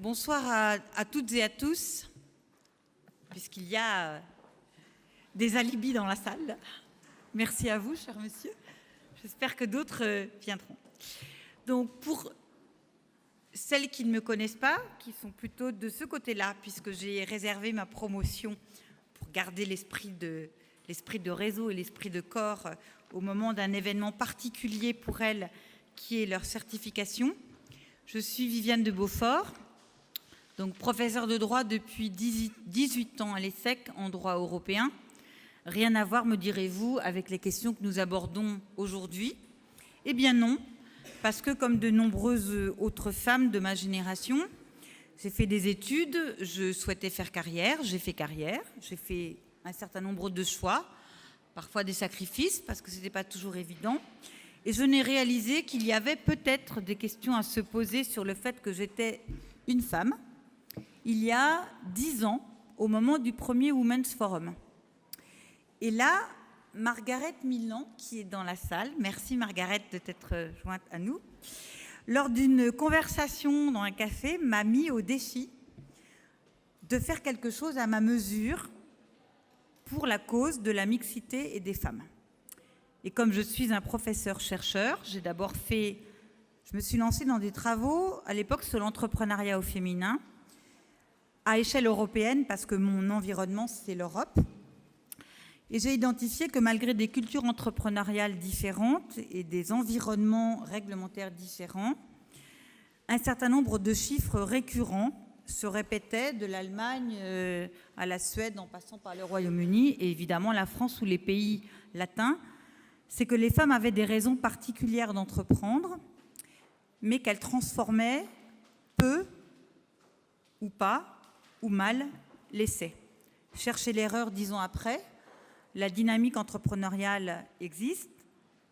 Bonsoir à toutes et à tous, puisqu'il y a des alibis dans la salle. Merci à vous, cher monsieur. J'espère que d'autres viendront. Donc, pour celles qui ne me connaissent pas, qui sont plutôt de ce côté-là, puisque j'ai réservé ma promotion pour garder l'esprit de réseau et l'esprit de corps au moment d'un événement particulier pour elles, qui est leur certification. Je suis Viviane de Beaufort, donc professeure de droit depuis 18 ans à l'ESSEC en droit européen. Rien à voir, me direz-vous, avec les questions que nous abordons aujourd'hui? Eh bien non, parce que comme de nombreuses autres femmes de ma génération, j'ai fait des études, je souhaitais faire carrière, j'ai fait un certain nombre de choix, parfois des sacrifices, parce que ce n'était pas toujours évident. Et je n'ai réalisé qu'il y avait peut-être des questions à se poser sur le fait que j'étais une femme, il y a 10 ans, au moment du premier Women's Forum. Et là, Margaret Millan, qui est dans la salle, merci Margaret de t'être jointe à nous, lors d'une conversation dans un café, m'a mis au défi de faire quelque chose à ma mesure pour la cause de la mixité et des femmes. Et comme je suis un professeur-chercheur, je me suis lancée dans des travaux, à l'époque, sur l'entrepreneuriat au féminin, à échelle européenne, parce que mon environnement, c'est l'Europe. Et j'ai identifié que malgré des cultures entrepreneuriales différentes et des environnements réglementaires différents, un certain nombre de chiffres récurrents se répétaient de l'Allemagne à la Suède, en passant par le Royaume-Uni et évidemment la France ou les pays latins. C'est que les femmes avaient des raisons particulières d'entreprendre, mais qu'elles transformaient peu ou pas, ou mal, l'essai. Cherchez l'erreur 10 ans après, la dynamique entrepreneuriale existe.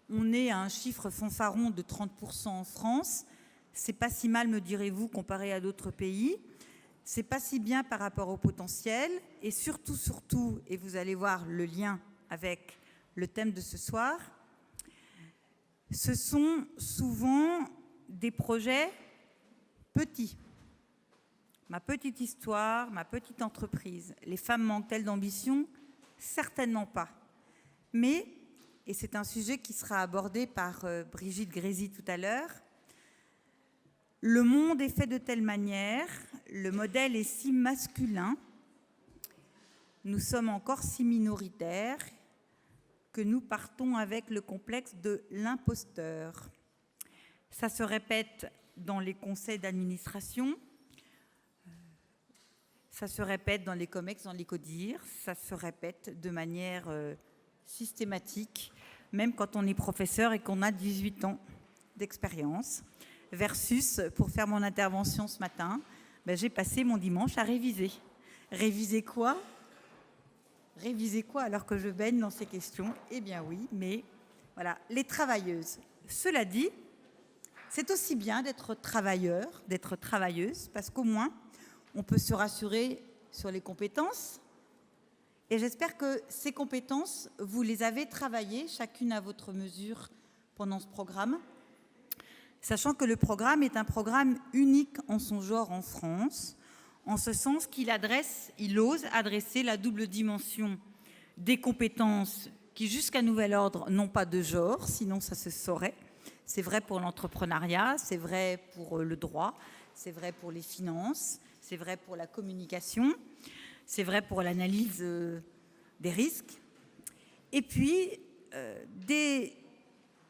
On est à un chiffre fanfaron de 30% en France. C'est pas si mal, me direz-vous, comparé à d'autres pays. C'est pas si bien par rapport au potentiel. Et surtout, et vous allez voir le lien avec le thème de ce soir, ce sont souvent des projets petits. Ma petite histoire, ma petite entreprise. Les femmes manquent-elles d'ambition? Certainement pas. Mais, et c'est un sujet qui sera abordé par Brigitte Grésy tout à l'heure, le monde est fait de telle manière, le modèle est si masculin, nous sommes encore si minoritaires que nous partons avec le complexe de l'imposteur. Ça se répète dans les conseils d'administration, ça se répète dans les COMEX, dans les CODIR, ça se répète de manière systématique, même quand on est professeur et qu'on a 18 ans d'expérience. Versus, pour faire mon intervention ce matin, j'ai passé mon dimanche à réviser. Réviser quoi? Réviser quoi alors que je baigne dans ces questions? Eh bien oui, mais voilà, les travailleuses. Cela dit, c'est aussi bien d'être travailleur, d'être travailleuse, parce qu'au moins, on peut se rassurer sur les compétences. Et j'espère que ces compétences, vous les avez travaillées, chacune à votre mesure, pendant ce programme. Sachant que le programme est un programme unique en son genre en France, en ce sens qu'il ose adresser la double dimension des compétences qui, jusqu'à nouvel ordre, n'ont pas de genre, sinon ça se saurait. C'est vrai pour l'entrepreneuriat, c'est vrai pour le droit, c'est vrai pour les finances, c'est vrai pour la communication, c'est vrai pour l'analyse des risques. Et puis,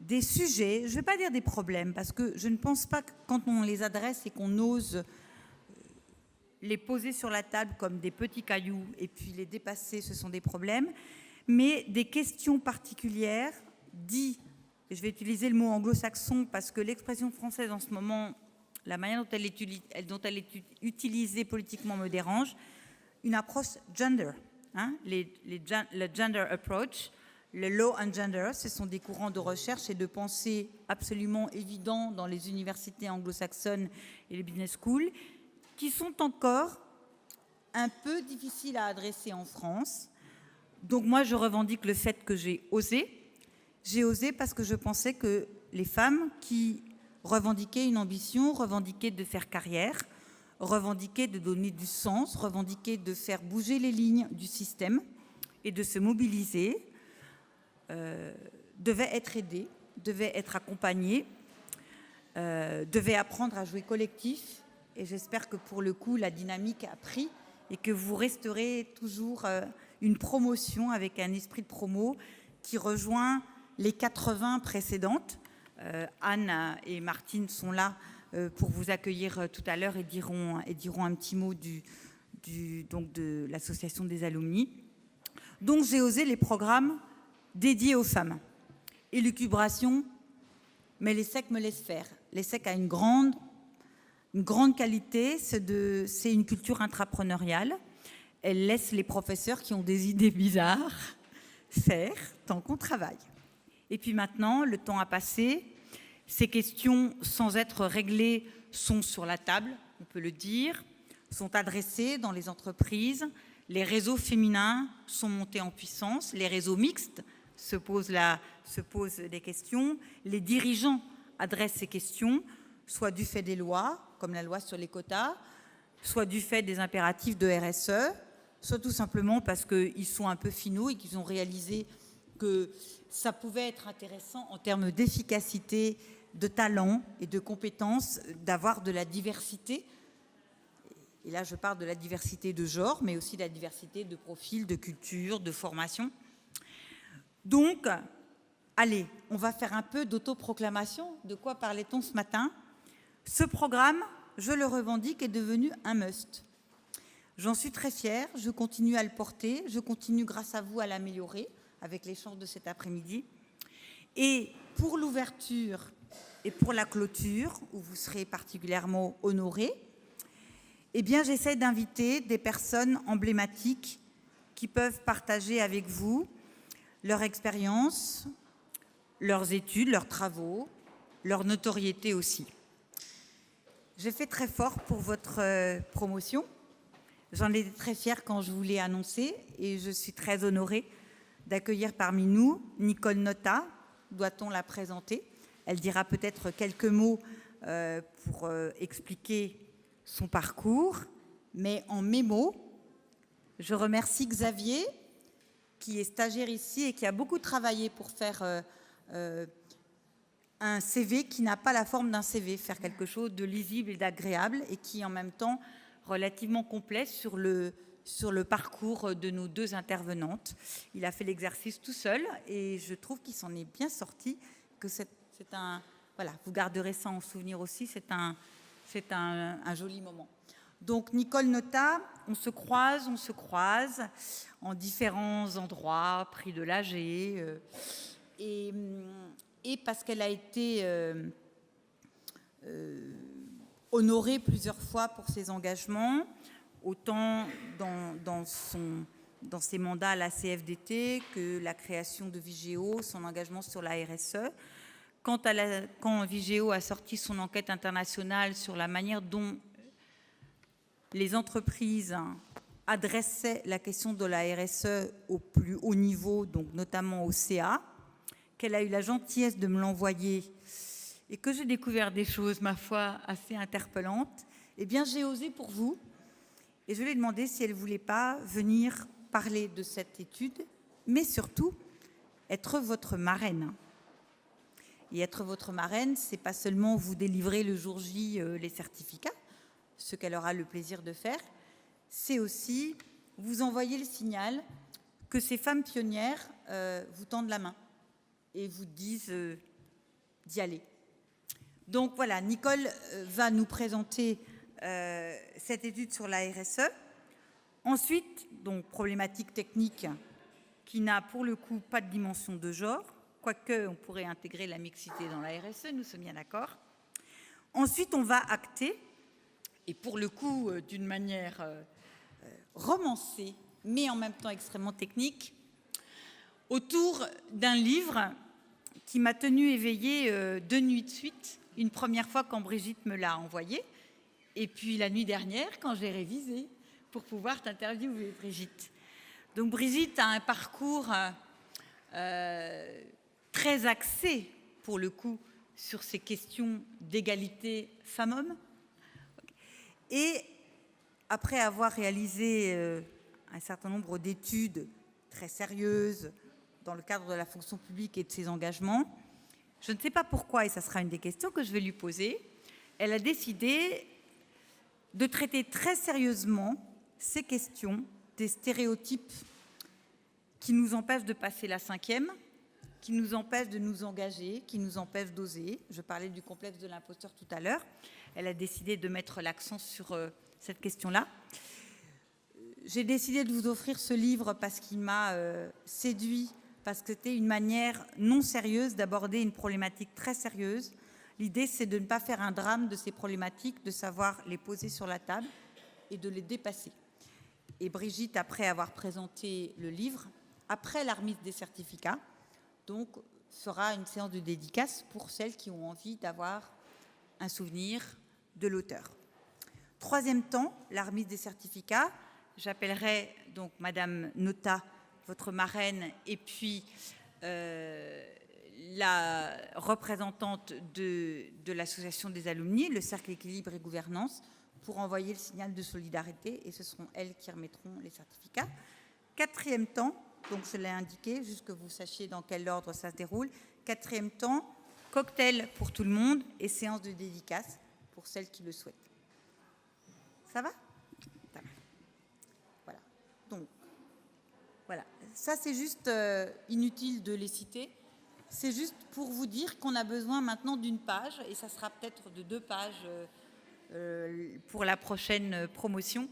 des sujets, je ne vais pas dire des problèmes, parce que je ne pense pas que quand on les adresse et qu'on ose les poser sur la table comme des petits cailloux et puis les dépasser, ce sont des problèmes, mais des questions particulières, et je vais utiliser le mot anglo-saxon parce que l'expression française en ce moment, la manière dont elle est utilisée politiquement me dérange, une approche gender, le gender approach, le law and gender, ce sont des courants de recherche et de pensée absolument évidents dans les universités anglo-saxonnes et les business schools, qui sont encore un peu difficiles à adresser en France. Donc moi, je revendique le fait que j'ai osé. J'ai osé parce que je pensais que les femmes qui revendiquaient une ambition, revendiquaient de faire carrière, revendiquait de donner du sens, revendiquait de faire bouger les lignes du système et de se mobiliser, devait être aidé, devait être accompagné, devait apprendre à jouer collectif. Et j'espère que pour le coup, la dynamique a pris et que vous resterez toujours une promotion avec un esprit de promo qui rejoint les 80 précédentes. Anne et Martine sont là pour vous accueillir tout à l'heure et diront un petit mot donc de l'association des alumni. Donc j'ai osé les programmes dédiés aux femmes. Élucubration, mais l'ESSEC me laisse faire. L'ESSEC a une grande qualité, c'est une culture intrapreneuriale. Elle laisse les professeurs qui ont des idées bizarres faire tant qu'on travaille. Et puis maintenant, le temps a passé. Ces questions, sans être réglées, sont sur la table, on peut le dire, sont adressées dans les entreprises. Les réseaux féminins sont montés en puissance. Les réseaux mixtes se posent des questions. Les dirigeants adressent ces questions, soit du fait des lois, comme la loi sur les quotas, soit du fait des impératifs de RSE, soit tout simplement parce qu'ils sont un peu finaux et qu'ils ont réalisé que ça pouvait être intéressant en termes d'efficacité, de talent et de compétences d'avoir de la diversité. Et là, je parle de la diversité de genre, mais aussi de la diversité de profils, de culture, de formation. Donc, allez, on va faire un peu d'autoproclamation. De quoi parlait-on ce matin ? Ce programme, je le revendique, est devenu un must. J'en suis très fière, je continue à le porter, je continue grâce à vous à l'améliorer avec l'échange de cet après-midi. Et pour l'ouverture et pour la clôture, où vous serez particulièrement honorés, eh bien, j'essaie d'inviter des personnes emblématiques qui peuvent partager avec vous leur expérience, leurs études, leurs travaux, leur notoriété aussi. J'ai fait très fort pour votre promotion. J'en étais très fière quand je vous l'ai annoncé et je suis très honorée d'accueillir parmi nous Nicole Notat. Doit-on la présenter ? Elle dira peut-être quelques mots pour expliquer son parcours, mais en mes mots, je remercie Xavier, qui est stagiaire ici et qui a beaucoup travaillé pour faire un CV qui n'a pas la forme d'un CV, faire quelque chose de lisible et d'agréable et qui en même temps relativement complet sur le parcours de nos deux intervenantes. Il a fait l'exercice tout seul et je trouve qu'il s'en est bien sorti, que c'est un... Voilà, vous garderez ça en souvenir aussi, c'est un joli moment. Donc Nicole Notat, on se croise en différents endroits, prix de l'AG, et parce qu'elle a été honorée plusieurs fois pour ses engagements, autant dans ses mandats à la CFDT que la création de Vigéo, son engagement sur la RSE. Quand Vigéo a sorti son enquête internationale sur la manière dont les entreprises adressaient la question de la RSE au plus haut niveau, donc notamment au CA, qu'elle a eu la gentillesse de me l'envoyer et que j'ai découvert des choses, ma foi, assez interpellantes, eh bien, j'ai osé pour vous et je lui ai demandé si elle ne voulait pas venir parler de cette étude, mais surtout être votre marraine. Et être votre marraine, c'est pas seulement vous délivrer le jour J les certificats, ce qu'elle aura le plaisir de faire, c'est aussi vous envoyer le signal que ces femmes pionnières vous tendent la main et vous disent d'y aller. Donc voilà, Nicole va nous présenter cette étude sur la RSE. Ensuite, donc problématique technique qui n'a pour le coup pas de dimension de genre, quoique on pourrait intégrer la mixité dans la RSE, nous sommes bien d'accord. Ensuite, on va acter, et pour le coup d'une manière romancée, mais en même temps extrêmement technique, autour d'un livre qui m'a tenue éveillée 2 nuits de suite, une première fois quand Brigitte me l'a envoyé, et puis la nuit dernière quand j'ai révisé pour pouvoir t'interviewer, Brigitte. Donc Brigitte a un parcours très axé, pour le coup, sur ces questions d'égalité femmes-hommes. Et après avoir réalisé un certain nombre d'études très sérieuses dans le cadre de la fonction publique et de ses engagements, je ne sais pas pourquoi, et ça sera une des questions que je vais lui poser, elle a décidé de traiter très sérieusement ces questions des stéréotypes qui nous empêchent de passer la 5e, qui nous empêchent de nous engager, qui nous empêchent d'oser. Je parlais du complexe de l'imposteur tout à l'heure. Elle a décidé de mettre l'accent sur cette question-là. J'ai décidé de vous offrir ce livre parce qu'il m'a séduit, parce que c'était une manière non sérieuse d'aborder une problématique très sérieuse. L'idée, c'est de ne pas faire un drame de ces problématiques, de savoir les poser sur la table et de les dépasser. Et Brigitte, après avoir présenté le livre, après la remise des certificats, donc fera une séance de dédicace pour celles qui ont envie d'avoir un souvenir de l'auteur. 3e temps, la remise des certificats. J'appellerai donc Madame Nota, votre marraine, et puis la représentante de l'association des alumni, le Cercle Équilibre et Gouvernance, pour envoyer le signal de solidarité, et ce seront elles qui remettront les certificats. 4e temps, donc je l'ai indiqué, juste que vous sachiez dans quel ordre ça se déroule. 4e temps, cocktail pour tout le monde et séance de dédicace pour celles qui le souhaitent. Ça va ? Ça va. Voilà. Donc, voilà. Ça, c'est juste inutile de les citer. C'est juste pour vous dire qu'on a besoin maintenant d'une page, et ça sera peut-être de 2 pages pour la prochaine promotion,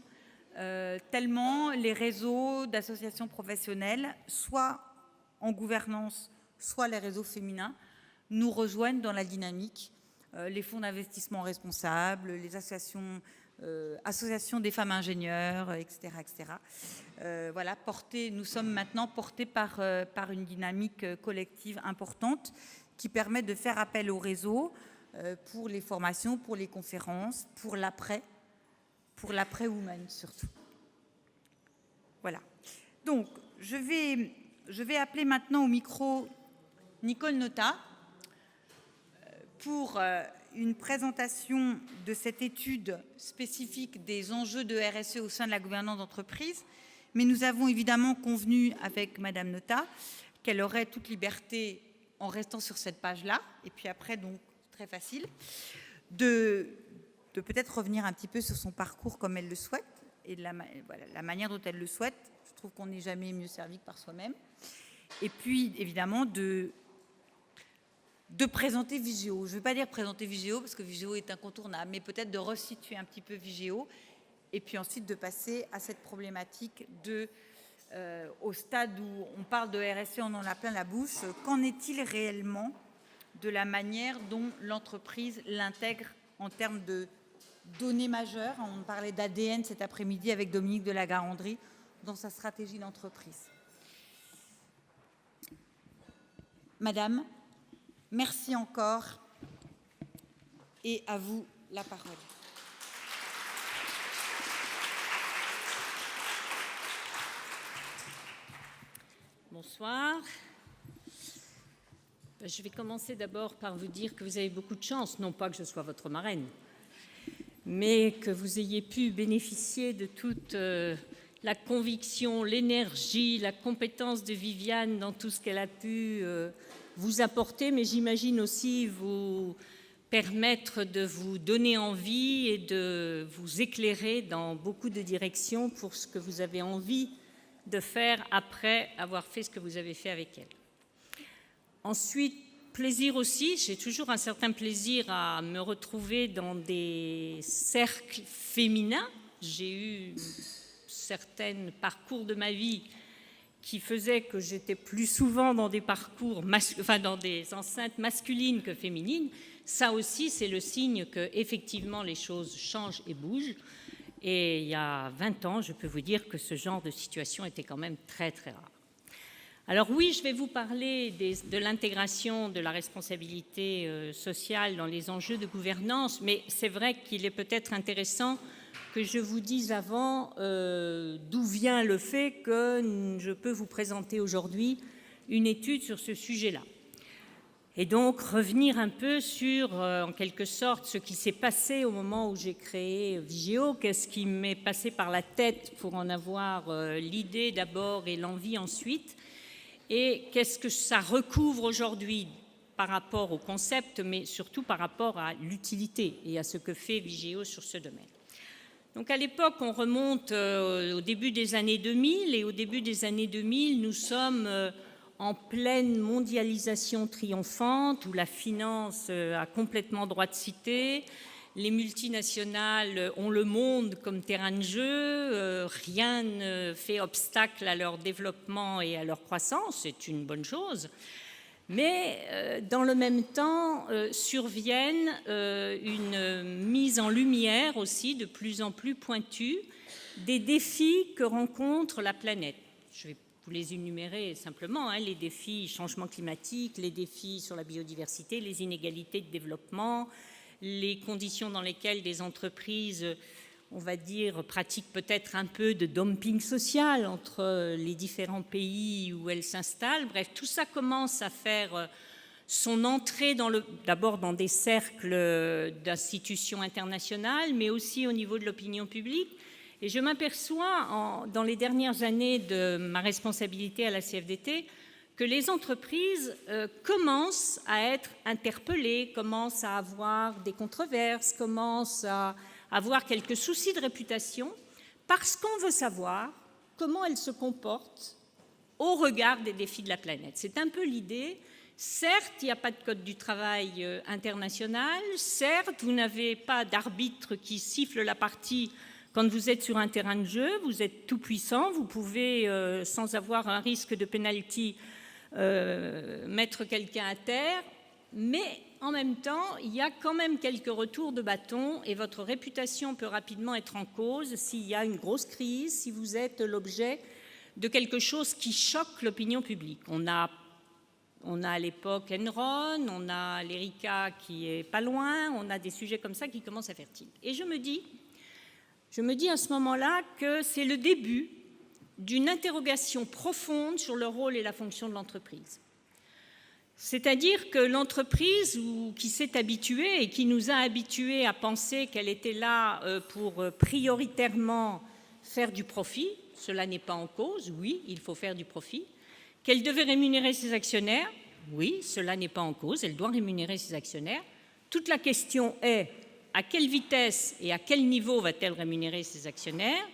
tellement les réseaux d'associations professionnelles, soit en gouvernance, soit les réseaux féminins, nous rejoignent dans la dynamique. Les fonds d'investissement responsables, les associations des femmes ingénieurs, etc. Voilà, nous sommes maintenant portés par une dynamique collective importante qui permet de faire appel au réseau pour les formations, pour les conférences, pour l'après-woman surtout. Voilà. Donc, je vais appeler maintenant au micro Nicole Nota pour une présentation de cette étude spécifique des enjeux de RSE au sein de la gouvernance d'entreprise. Mais nous avons évidemment convenu avec Madame Nota qu'elle aurait toute liberté, en restant sur cette page-là, et puis après, donc, très facile, de peut-être revenir un petit peu sur son parcours comme elle le souhaite, et de la manière dont elle le souhaite. Je trouve qu'on n'est jamais mieux servi que par soi-même. Et puis, évidemment, de présenter Vigéo. Je ne veux pas dire présenter Vigéo, parce que Vigéo est incontournable, mais peut-être de resituer un petit peu Vigéo, et puis ensuite de passer à cette problématique au stade où on parle de RSE, on en a plein la bouche. Qu'en est-il réellement de la manière dont l'entreprise l'intègre en termes de données majeures? On parlait d'ADN cet après-midi avec Dominique de la Garandrie dans sa stratégie d'entreprise. Madame, merci encore et à vous la parole. Bonsoir. Je vais commencer d'abord par vous dire que vous avez beaucoup de chance, non pas que je sois votre marraine, mais que vous ayez pu bénéficier de toute la conviction, l'énergie, la compétence de Viviane dans tout ce qu'elle a pu vous apporter, mais j'imagine aussi vous permettre de vous donner envie et de vous éclairer dans beaucoup de directions pour ce que vous avez envie de faire après avoir fait ce que vous avez fait avec elle. Ensuite, plaisir aussi, j'ai toujours un certain plaisir à me retrouver dans des cercles féminins. J'ai eu certains parcours de ma vie qui faisaient que j'étais plus souvent dans des parcours, dans des enceintes masculines que féminines. Ça aussi, c'est le signe que effectivement les choses changent et bougent. Et il y a 20 ans, je peux vous dire que ce genre de situation était quand même très, très rare. Alors oui, je vais vous parler de l'intégration de la responsabilité sociale dans les enjeux de gouvernance, mais c'est vrai qu'il est peut-être intéressant que je vous dise avant d'où vient le fait que je peux vous présenter aujourd'hui une étude sur ce sujet-là. et donc revenir un peu sur, en quelque sorte, ce qui s'est passé au moment où j'ai créé Vigéo, qu'est-ce qui m'est passé par la tête pour en avoir l'idée d'abord et l'envie ensuite, et qu'est-ce que ça recouvre aujourd'hui par rapport au concept, mais surtout par rapport à l'utilité et à ce que fait Vigéo sur ce domaine. Donc à l'époque, on remonte au début des années 2000, et au début des années 2000, nous sommes en pleine mondialisation triomphante, où la finance a complètement droit de cité, les multinationales ont le monde comme terrain de jeu, rien ne fait obstacle à leur développement et à leur croissance, c'est une bonne chose. Mais dans le même temps, surviennent une mise en lumière aussi de plus en plus pointue des défis que rencontre la planète. Je vais vous les énumérer simplement, les défis changement climatique, les défis sur la biodiversité, les inégalités de développement, les conditions dans lesquelles des entreprises, on va dire, pratiquent peut-être un peu de dumping social entre les différents pays où elles s'installent. Bref, tout ça commence à faire son entrée d'abord dans des cercles d'institutions internationales, mais aussi au niveau de l'opinion publique. Et je m'aperçois, dans les dernières années de ma responsabilité à la CFDT, que les entreprises commencent à être interpellées, commencent à avoir des controverses, commencent à avoir quelques soucis de réputation, parce qu'on veut savoir comment elles se comportent au regard des défis de la planète. C'est un peu l'idée. Certes, il n'y a pas de code du travail international, certes, vous n'avez pas d'arbitre qui siffle la partie quand vous êtes sur un terrain de jeu, vous êtes tout puissant, vous pouvez, sans avoir un risque de penalty, mettre quelqu'un à terre, mais en même temps, il y a quand même quelques retours de bâton et votre réputation peut rapidement être en cause s'il y a une grosse crise, si vous êtes l'objet de quelque chose qui choque l'opinion publique. On a à l'époque Enron, on a l'Erika qui est pas loin, on a des sujets comme ça qui commencent à faire tilt. Et je me dis à ce moment-là que c'est le début d'une interrogation profonde sur le rôle et la fonction de l'entreprise. C'est-à-dire que l'entreprise qui s'est habituée et qui nous a habitués à penser qu'elle était là pour prioritairement faire du profit, cela n'est pas en cause, oui, il faut faire du profit, qu'elle devait rémunérer ses actionnaires, oui, cela n'est pas en cause, elle doit rémunérer ses actionnaires. Toute la question est à quelle vitesse et à quel niveau va-t-elle rémunérer ses actionnaires?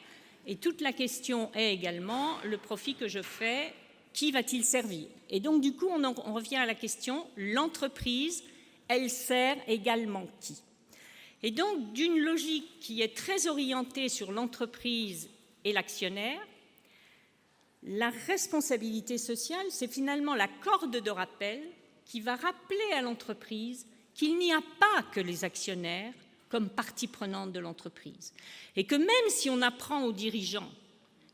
Et toute la question est également le profit que je fais, qui va-t-il servir? Et donc, du coup, on revient à la question, l'entreprise, elle sert également qui? Et donc, d'une logique qui est très orientée sur l'entreprise et l'actionnaire, la responsabilité sociale, c'est finalement la corde de rappel qui va rappeler à l'entreprise qu'il n'y a pas que les actionnaires comme partie prenante de l'entreprise. Et que même si on apprend aux dirigeants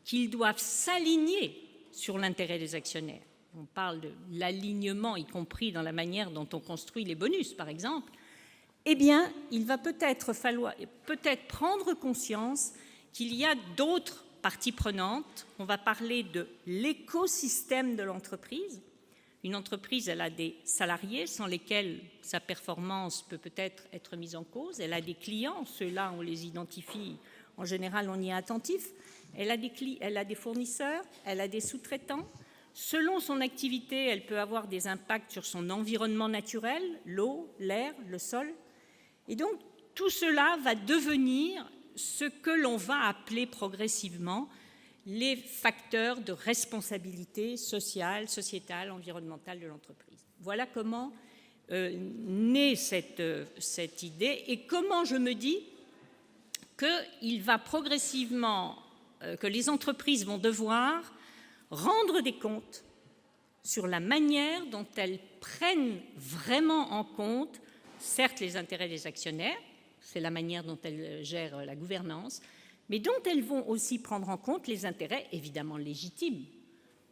qu'ils doivent s'aligner sur l'intérêt des actionnaires, on parle de l'alignement, y compris dans la manière dont on construit les bonus, par exemple, eh bien, il va peut-être prendre conscience qu'il y a d'autres parties prenantes. On va parler de l'écosystème de l'entreprise. Une entreprise, elle a des salariés sans lesquels sa performance peut peut-être être mise en cause. Elle a des clients, ceux-là, on les identifie. En général, on y est attentif. Elle a des fournisseurs, elle a des sous-traitants. Selon son activité, elle peut avoir des impacts sur son environnement naturel, l'eau, l'air, le sol. Et donc, tout cela va devenir ce que l'on va appeler progressivement les facteurs de responsabilité sociale, sociétale, environnementale de l'entreprise. Voilà comment naît cette idée et comment je me dis qu'il va progressivement, que les entreprises vont devoir rendre des comptes sur la manière dont elles prennent vraiment en compte, certes, les intérêts des actionnaires, c'est la manière dont elles gèrent la gouvernance, mais dont elles vont aussi prendre en compte les intérêts évidemment légitimes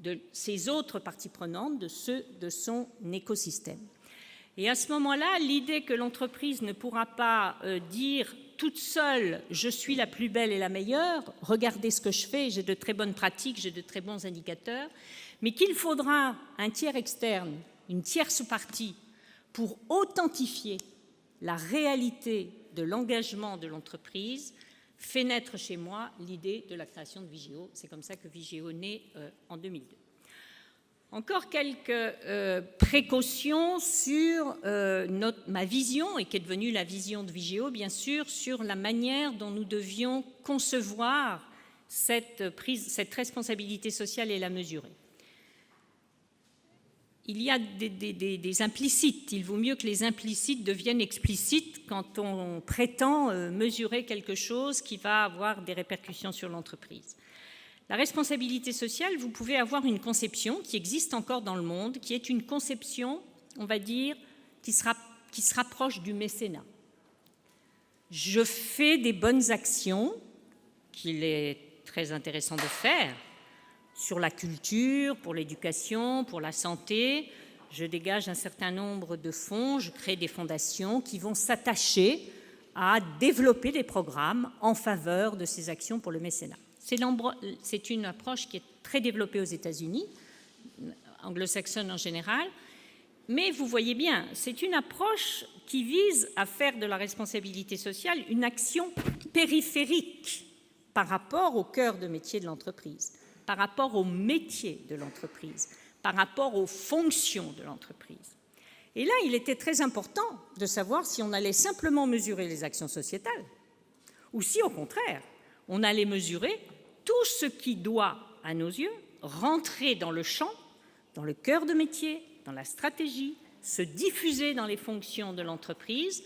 de ces autres parties prenantes, de ceux de son écosystème. Et à ce moment-là, l'idée que l'entreprise ne pourra pas dire toute seule « je suis la plus belle et la meilleure, regardez ce que je fais, j'ai de très bonnes pratiques, j'ai de très bons indicateurs », mais qu'il faudra un tiers externe, une tierce partie, pour authentifier la réalité de l'engagement de l'entreprise, fait naître chez moi l'idée de la création de Vigéo. C'est comme ça que Vigéo naît en 2002. Encore quelques précautions sur ma vision, et qui est devenue la vision de Vigéo, bien sûr, sur la manière dont nous devions concevoir cette responsabilité sociale et la mesurer. Il y a des implicites. Il vaut mieux que les implicites deviennent explicites quand on prétend mesurer quelque chose qui va avoir des répercussions sur l'entreprise. La responsabilité sociale, vous pouvez avoir une conception qui existe encore dans le monde, qui est une conception, on va dire, qui se rapproche du mécénat. Je fais des bonnes actions, qu'il est très intéressant de faire, sur la culture, pour l'éducation, pour la santé. Je dégage un certain nombre de fonds, je crée des fondations qui vont s'attacher à développer des programmes en faveur de ces actions pour le mécénat. C'est une approche qui est très développée aux États-Unis, anglo-saxonne en général, mais vous voyez bien, c'est une approche qui vise à faire de la responsabilité sociale une action périphérique par rapport au cœur de métier de l'entreprise, par rapport au métier de l'entreprise, par rapport aux fonctions de l'entreprise. Et là, il était très important de savoir si on allait simplement mesurer les actions sociétales ou si, au contraire, on allait mesurer tout ce qui doit, à nos yeux, rentrer dans le champ, dans le cœur de métier, dans la stratégie, se diffuser dans les fonctions de l'entreprise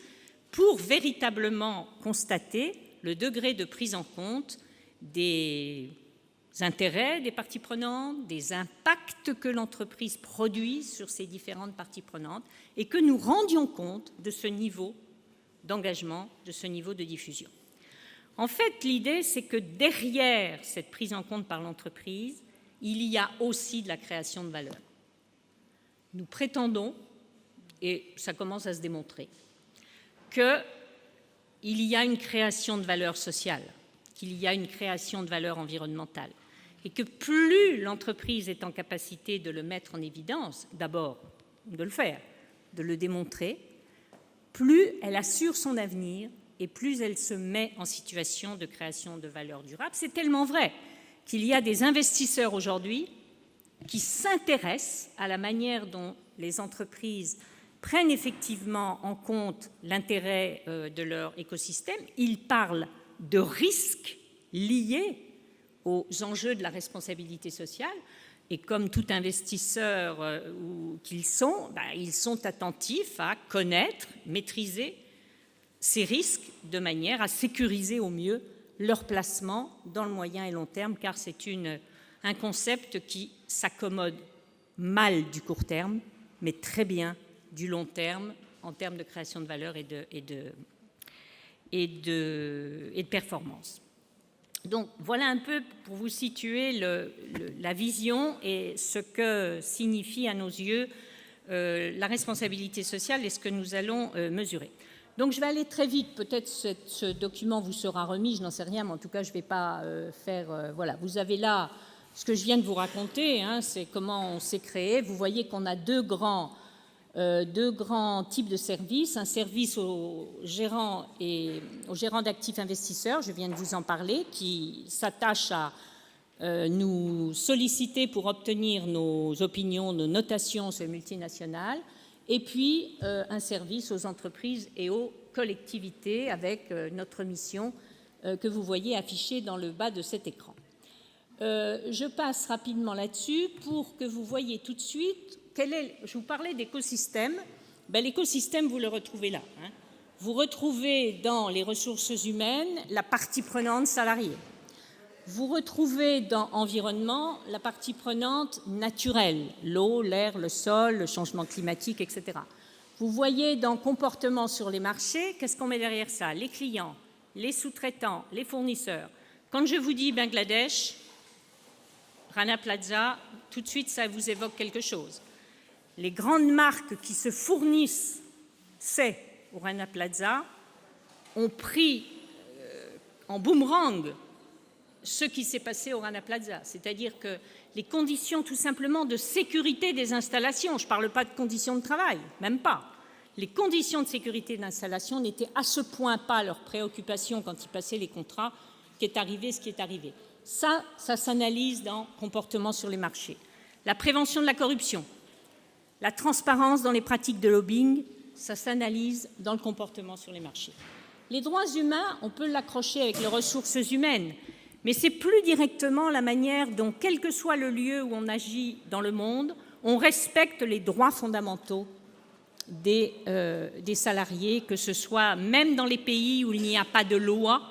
pour véritablement constater le degré de prise en compte des intérêts des parties prenantes, des impacts que l'entreprise produit sur ces différentes parties prenantes et que nous rendions compte de ce niveau d'engagement, de ce niveau de diffusion. En fait, l'idée, c'est que derrière cette prise en compte par l'entreprise, il y a aussi de la création de valeur. Nous prétendons, et ça commence à se démontrer, qu'il y a une création de valeur sociale, qu'il y a une création de valeur environnementale, et que plus l'entreprise est en capacité de le mettre en évidence, d'abord de le faire, de le démontrer, plus elle assure son avenir et plus elle se met en situation de création de valeur durable. C'est tellement vrai qu'il y a des investisseurs aujourd'hui qui s'intéressent à la manière dont les entreprises prennent effectivement en compte l'intérêt de leur écosystème. Ils parlent de risques liés aux enjeux de la responsabilité sociale. Et comme tout investisseur qu'ils sont, ils sont attentifs à connaître, maîtriser ces risques de manière à sécuriser au mieux leur placement dans le moyen et long terme, car c'est un concept qui s'accommode mal du court terme, mais très bien du long terme en termes de création de valeur et de performance. Donc voilà un peu pour vous situer la vision et ce que signifie à nos yeux la responsabilité sociale et ce que nous allons mesurer. Donc je vais aller très vite, peut-être ce document vous sera remis, je n'en sais rien, mais en tout cas je ne vais pas faire... voilà, vous avez là ce que je viens de vous raconter, c'est comment on s'est créé. Vous voyez qu'on a deux grands types de services, un service aux gérants d'actifs investisseurs, je viens de vous en parler, qui s'attache à nous solliciter pour obtenir nos opinions, nos notations sur les multinationales, et puis un service aux entreprises et aux collectivités avec notre mission que vous voyez affichée dans le bas de cet écran. Je passe rapidement là-dessus pour que vous voyez tout de suite je vous parlais d'écosystème. L'écosystème, vous le retrouvez là. Vous retrouvez dans les ressources humaines la partie prenante salariée. Vous retrouvez dans environnement la partie prenante naturelle, l'eau, l'air, le sol, le changement climatique, etc. Vous voyez dans comportement sur les marchés, qu'est-ce qu'on met derrière ça? Les clients, les sous-traitants, les fournisseurs. Quand je vous dis Bangladesh, Rana Plaza, tout de suite, ça vous évoque quelque chose. Les grandes marques qui se fournissent au Rana Plaza ont pris en boomerang ce qui s'est passé au Rana Plaza, c'est-à-dire que les conditions tout simplement de sécurité des installations, je ne parle pas de conditions de travail, même pas, les conditions de sécurité d'installation n'étaient à ce point pas leur préoccupation quand ils passaient les contrats qu'est arrivé ce qui est arrivé. Ça s'analyse dans comportement sur les marchés. La prévention de la corruption, la transparence dans les pratiques de lobbying, ça s'analyse dans le comportement sur les marchés. Les droits humains, on peut l'accrocher avec les ressources humaines, mais c'est plus directement la manière dont, quel que soit le lieu où on agit dans le monde, on respecte les droits fondamentaux des salariés, que ce soit même dans les pays où il n'y a pas de loi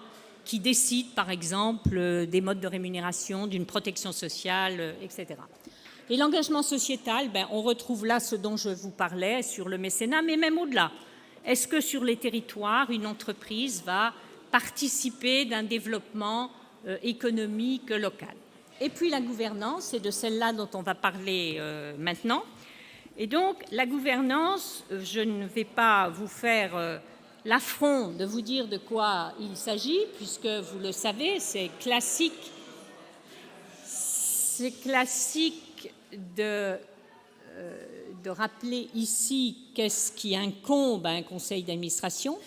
qui décide, par exemple, des modes de rémunération, d'une protection sociale, etc. Et l'engagement sociétal, on retrouve là ce dont je vous parlais sur le mécénat, mais même au-delà. Est-ce que sur les territoires, une entreprise va participer d'un développement économique local? Et puis la gouvernance, c'est de celle-là dont on va parler maintenant. Et donc la gouvernance, je ne vais pas vous faire l'affront de vous dire de quoi il s'agit, puisque vous le savez, c'est classique de rappeler ici qu'est-ce qui incombe à un conseil d'administration.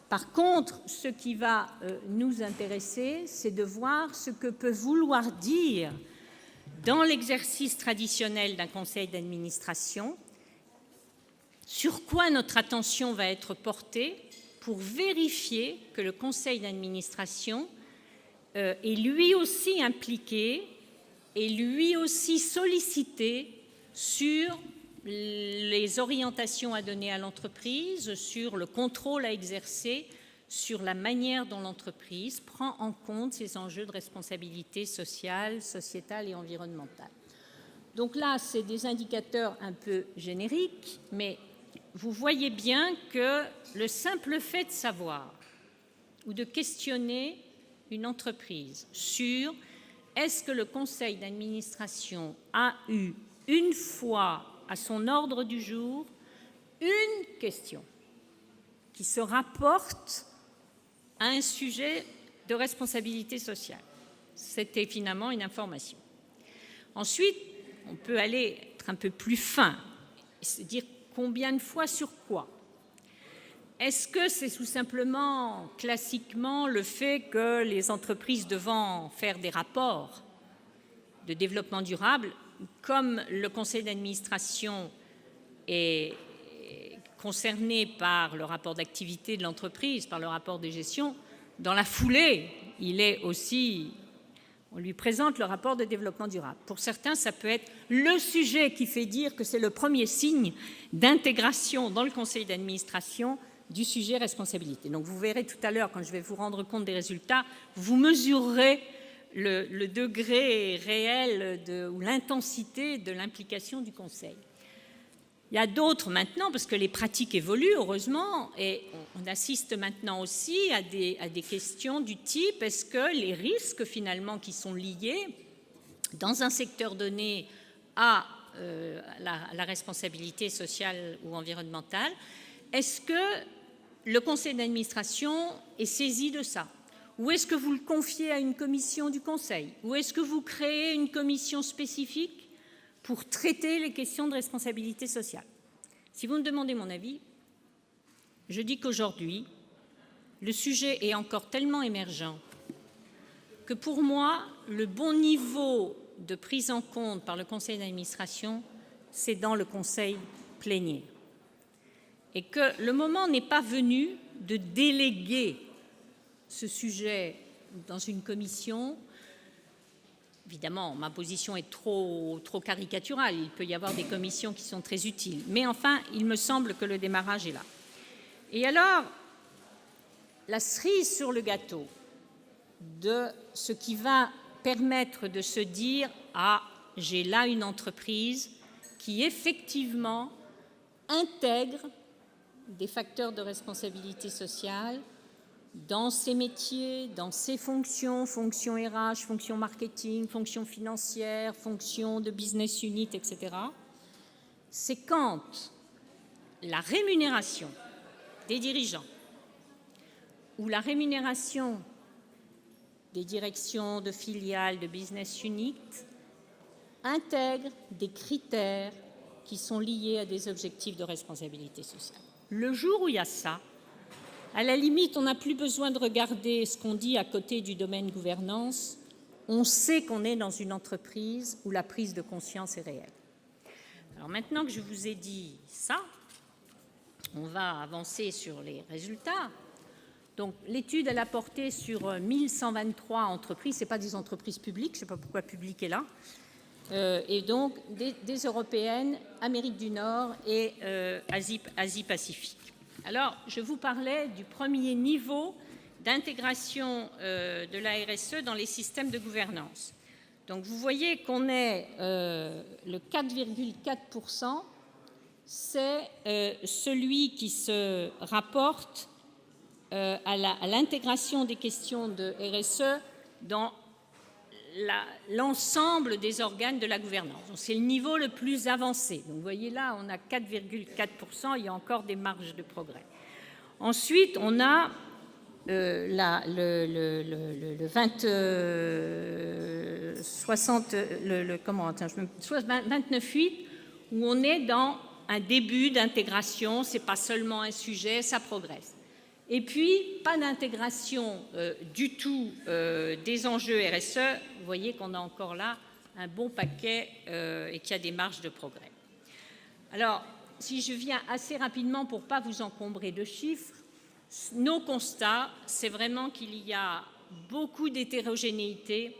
Par contre, ce qui va nous intéresser, c'est de voir ce que peut vouloir dire dans l'exercice traditionnel d'un conseil d'administration, sur quoi notre attention va être portée pour vérifier que le conseil d'administration est lui aussi impliqué et lui aussi sollicité sur les orientations à donner à l'entreprise, sur le contrôle à exercer, sur la manière dont l'entreprise prend en compte ces enjeux de responsabilité sociale, sociétale et environnementale. Donc là, c'est des indicateurs un peu génériques, mais vous voyez bien que le simple fait de savoir ou de questionner une entreprise sur est-ce que le conseil d'administration a eu une fois à son ordre du jour une question qui se rapporte à un sujet de responsabilité sociale. C'était finalement une information. Ensuite, on peut aller être un peu plus fin, se dire combien de fois sur quoi. Est-ce que c'est tout simplement, classiquement, le fait que les entreprises devant faire des rapports de développement durable, comme le conseil d'administration est concerné par le rapport d'activité de l'entreprise, par le rapport de gestion, dans la foulée, on lui présente le rapport de développement durable. Pour certains, ça peut être le sujet qui fait dire que c'est le premier signe d'intégration dans le conseil d'administration du sujet responsabilité. Donc vous verrez tout à l'heure, quand je vais vous rendre compte des résultats, vous mesurerez le degré réel ou l'intensité de l'implication du conseil. Il y a d'autres maintenant, parce que les pratiques évoluent, heureusement, et on assiste maintenant aussi à des questions du type est-ce que les risques finalement qui sont liés dans un secteur donné à la responsabilité sociale ou environnementale, est-ce que le conseil d'administration est saisi de ça? Ou est-ce que vous le confiez à une commission du conseil? Ou est-ce que vous créez une commission spécifique pour traiter les questions de responsabilité sociale? Si vous me demandez mon avis, je dis qu'aujourd'hui, le sujet est encore tellement émergent que pour moi, le bon niveau de prise en compte par le conseil d'administration, c'est dans le conseil plénier. Et que le moment n'est pas venu de déléguer ce sujet dans une commission. Évidemment, ma position est trop caricaturale. Il peut y avoir des commissions qui sont très utiles. Mais enfin, il me semble que le démarrage est là. Et alors, la cerise sur le gâteau de ce qui va permettre de se dire « Ah, j'ai là une entreprise qui effectivement intègre des facteurs de responsabilité sociale dans ses métiers, dans ses fonctions, fonctions RH, fonctions marketing, fonctions financières, fonctions de business unit, etc. », c'est quand la rémunération des dirigeants ou la rémunération des directions de filiales, de business unit intègre des critères qui sont liés à des objectifs de responsabilité sociale. Le jour où il y a ça, à la limite, on n'a plus besoin de regarder ce qu'on dit à côté du domaine gouvernance. On sait qu'on est dans une entreprise où la prise de conscience est réelle. Alors maintenant que je vous ai dit ça, on va avancer sur les résultats. Donc l'étude, elle a porté sur 1123 entreprises. Ce n'est pas des entreprises publiques, je ne sais pas pourquoi public est là. Et donc des européennes, Amérique du Nord et Asie-Pacifique. Alors, je vous parlais du premier niveau d'intégration de la RSE dans les systèmes de gouvernance. Donc, vous voyez qu'on est le 4,4%, c'est celui qui se rapporte à l'intégration des questions de RSE dans l'ensemble des organes de la gouvernance. C'est le niveau le plus avancé. Donc, vous voyez là, on a 4,4%, il y a encore des marges de progrès. Ensuite, on a le 29,8, où on est dans un début d'intégration, ce n'est pas seulement un sujet, ça progresse. Et puis, pas d'intégration du tout des enjeux RSE. Vous voyez qu'on a encore là un bon paquet et qu'il y a des marges de progrès. Alors, si je viens assez rapidement pour ne pas vous encombrer de chiffres, nos constats, c'est vraiment qu'il y a beaucoup d'hétérogénéité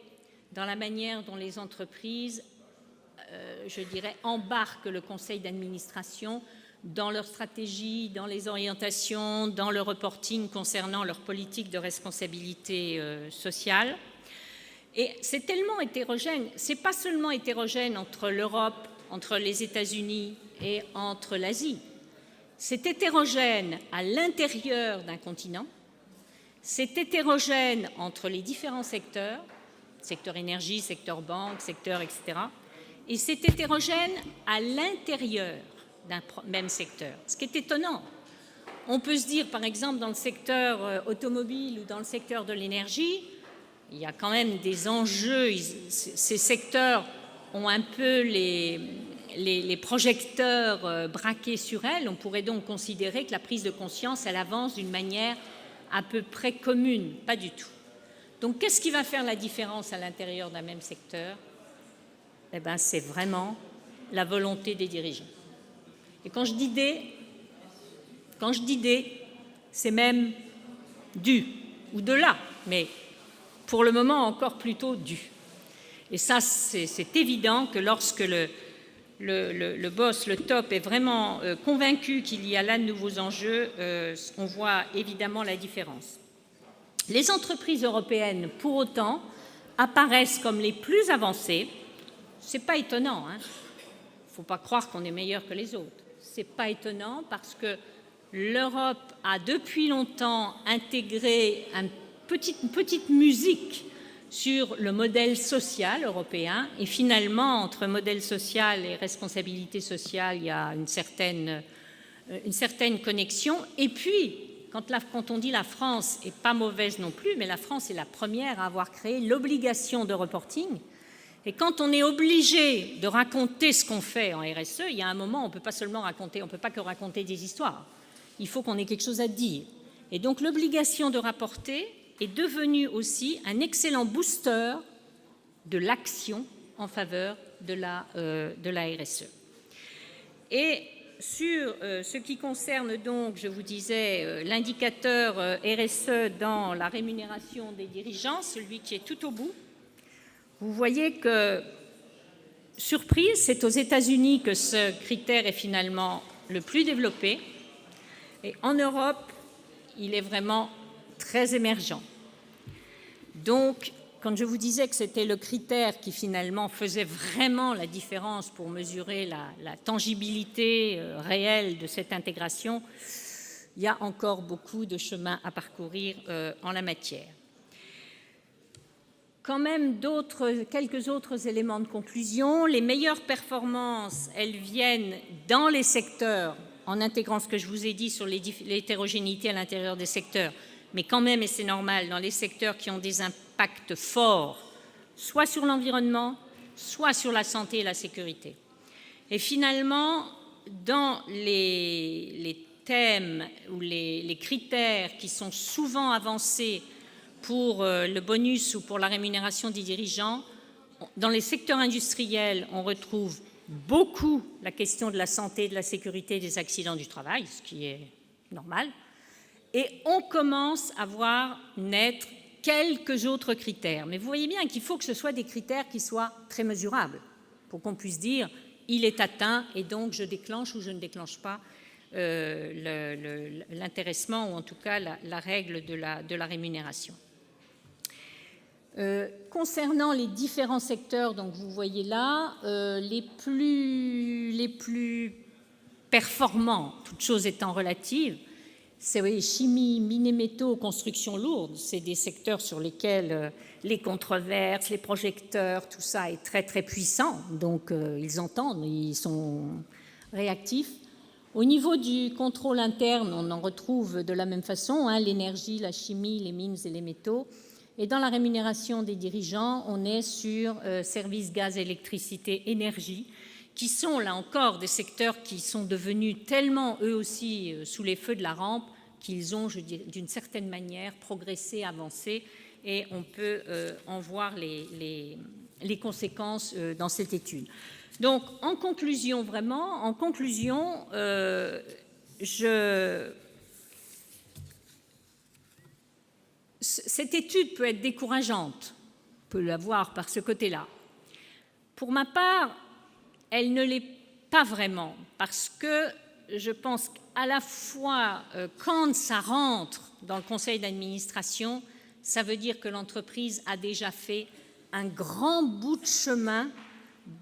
dans la manière dont les entreprises, je dirais, embarquent le conseil d'administration dans leur stratégie, dans les orientations, dans le reporting concernant leur politique de responsabilité sociale. Et c'est tellement hétérogène. Ce n'est pas seulement hétérogène entre l'Europe, entre les États-Unis et entre l'Asie. C'est hétérogène à l'intérieur d'un continent. C'est hétérogène entre les différents secteurs, secteur énergie, secteur banque, secteur, etc. Et c'est hétérogène à l'intérieur d'un même secteur. Ce qui est étonnant. On peut se dire, par exemple, dans le secteur automobile ou dans le secteur de l'énergie, il y a quand même des enjeux. Ces secteurs ont un peu les projecteurs braqués sur elles. On pourrait donc considérer que la prise de conscience, elle avance d'une manière à peu près commune. Pas du tout. Donc, qu'est-ce qui va faire la différence à l'intérieur d'un même secteur? Eh bien, c'est vraiment la volonté des dirigeants. Et quand je dis des, c'est même du ou de là, mais pour le moment encore plutôt du. Et ça, c'est évident que lorsque le boss, le top, est vraiment convaincu qu'il y a là de nouveaux enjeux, on voit évidemment la différence. Les entreprises européennes, pour autant, apparaissent comme les plus avancées. Ce n'est pas étonnant, hein. Il ne faut pas croire qu'on est meilleur que les autres. Ce n'est pas étonnant parce que l'Europe a depuis longtemps intégré une petite musique sur le modèle social européen. Et finalement, entre modèle social et responsabilité sociale, il y a une certaine connexion. Et puis, quand on dit la France n'est pas mauvaise non plus, mais la France est la première à avoir créé l'obligation de reporting. Et quand on est obligé de raconter ce qu'on fait en RSE, il y a un moment, on ne peut pas seulement raconter, on ne peut pas que raconter des histoires. Il faut qu'on ait quelque chose à dire. Et donc l'obligation de rapporter est devenue aussi un excellent booster de l'action en faveur de la RSE. Et sur ce qui concerne donc, je vous disais, l'indicateur RSE dans la rémunération des dirigeants, celui qui est tout au bout, vous voyez que, surprise, c'est aux États-Unis que ce critère est finalement le plus développé. Et en Europe, il est vraiment très émergent. Donc, quand je vous disais que c'était le critère qui finalement faisait vraiment la différence pour mesurer la tangibilité réelle de cette intégration, il y a encore beaucoup de chemin à parcourir en la matière. Quand même quelques autres éléments de conclusion. Les meilleures performances, elles viennent dans les secteurs, en intégrant ce que je vous ai dit sur l'hétérogénéité à l'intérieur des secteurs, mais quand même, et c'est normal, dans les secteurs qui ont des impacts forts, soit sur l'environnement, soit sur la santé et la sécurité. Et finalement, dans les thèmes ou les critères qui sont souvent avancés pour le bonus ou pour la rémunération des dirigeants, dans les secteurs industriels, on retrouve beaucoup la question de la santé, de la sécurité et des accidents du travail, ce qui est normal. Et on commence à voir naître quelques autres critères. Mais vous voyez bien qu'il faut que ce soit des critères qui soient très mesurables pour qu'on puisse dire il est atteint et donc je déclenche ou je ne déclenche pas l'intéressement ou en tout cas la règle de la rémunération. Concernant les différents secteurs, donc vous voyez là, les plus performants, toutes choses étant relatives, c'est chimie, mines et métaux, construction lourde, c'est des secteurs sur lesquels les controverses, les projecteurs, tout ça est très très puissant, donc ils entendent, ils sont réactifs. Au niveau du contrôle interne, on en retrouve de la même façon, l'énergie, la chimie, les mines et les métaux. Et dans la rémunération des dirigeants, on est sur services, gaz, électricité, énergie, qui sont là encore des secteurs qui sont devenus tellement eux aussi sous les feux de la rampe qu'ils ont, je dirais, d'une certaine manière progressé, avancé, et on peut en voir les conséquences dans cette étude. Donc, en conclusion, cette étude peut être décourageante, on peut la voir par ce côté-là. Pour ma part, elle ne l'est pas vraiment, parce que je pense qu'à la fois, quand ça rentre dans le conseil d'administration, ça veut dire que l'entreprise a déjà fait un grand bout de chemin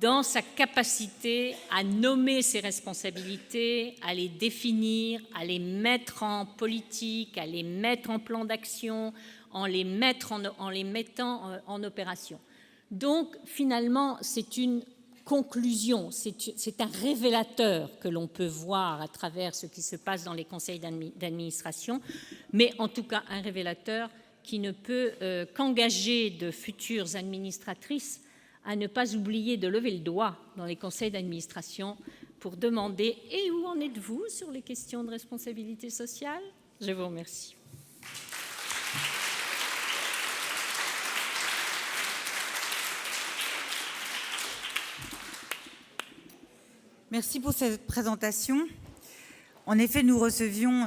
dans sa capacité à nommer ses responsabilités, à les définir, à les mettre en politique, à les mettre en plan d'action, en les mettant en opération. Donc, finalement, c'est une conclusion, c'est un révélateur que l'on peut voir à travers ce qui se passe dans les conseils d'administration, mais en tout cas un révélateur qui ne peut qu'engager de futures administratrices à ne pas oublier de lever le doigt dans les conseils d'administration pour demander « Et où en êtes-vous sur les questions de responsabilité sociale ?» Je vous remercie. Merci pour cette présentation. En effet, nous recevions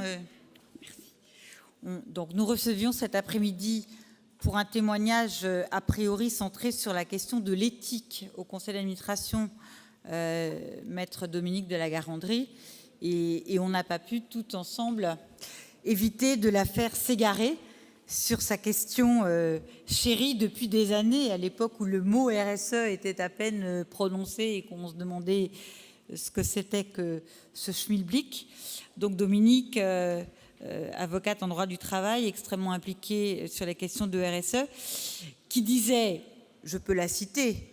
cet après-midi pour un témoignage a priori centré sur la question de l'éthique au conseil d'administration, maître Dominique de la Garandrie, et on n'a pas pu tout ensemble éviter de la faire s'égarer sur sa question chérie depuis des années, à l'époque où le mot RSE était à peine prononcé et qu'on se demandait ce que c'était que ce schmilblick. Donc Dominique, avocate en droit du travail, extrêmement impliquée sur les questions de RSE, qui disait, je peux la citer,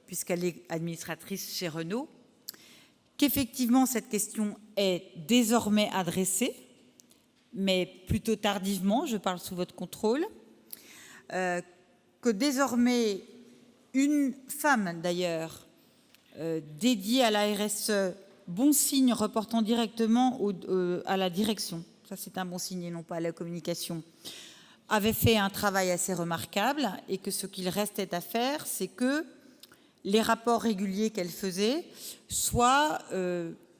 puisqu'elle est administratrice chez Renault, qu'effectivement cette question est désormais adressée, mais plutôt tardivement, je parle sous votre contrôle, que désormais une femme d'ailleurs dédiée à la RSE, bon signe reportant directement à la direction, ça c'est un bon signe et non pas à la communication, avait fait un travail assez remarquable et que ce qu'il restait à faire, c'est que les rapports réguliers qu'elle faisait soient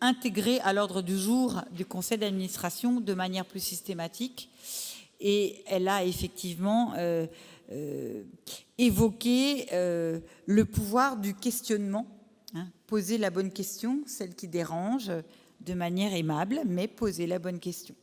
intégrés à l'ordre du jour du conseil d'administration de manière plus systématique. Et elle a effectivement évoqué le pouvoir du questionnement, poser la bonne question, celle qui dérange, de manière aimable, mais poser la bonne question.